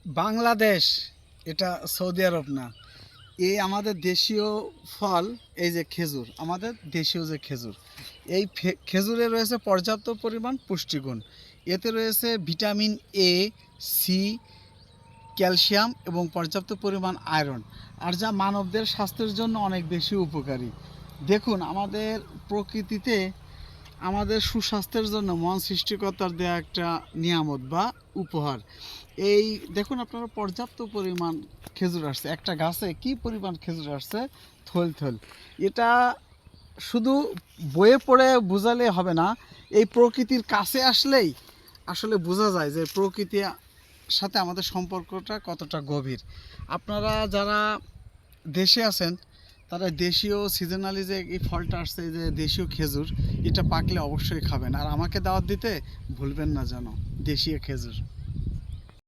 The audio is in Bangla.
বাংলাদেশ, এটা সৌদি আরব না। এই আমাদের দেশীয় ফল, এই যে খেজুর, আমাদের দেশীয় যে খেজুর, এই খেজুরে রয়েছে পর্যাপ্ত পরিমাণ পুষ্টিগুণ। এতে রয়েছে ভিটামিন এ, সি, ক্যালসিয়াম এবং পর্যাপ্ত পরিমাণ আয়রন, আর যা মানবদের স্বাস্থ্যের জন্য অনেক বেশি উপকারী। দেখুন, আমাদের প্রকৃতিতে আমাদের সুস্বাস্থ্যের জন্য মহান সৃষ্টিকর্তার দেয়া একটা নিয়ামত বা উপহার। এই দেখুন, আপনারা পর্যাপ্ত পরিমাণ খেজুর আসছে, একটা গাছে কি পরিমাণ খেজুর আসছে, থল থল। এটা শুধু বইয়ে পড়ে বোঝালে হবে না, এই প্রকৃতির কাছে আসলেই আসলে বোঝা যায় যে প্রকৃতির সাথে আমাদের সম্পর্কটা কতটা গভীর। আপনারা যারা দেশে আছেন, তারা দেশীয় সিজনালি যে এই ফলটা আসছে, এই যে দেশীয় খেজুর, এটা পাকলে অবশ্যই খাবেন, আর আমাকে দাওয়াত দিতে ভুলবেন না যেন। দেশীয় খেজুর।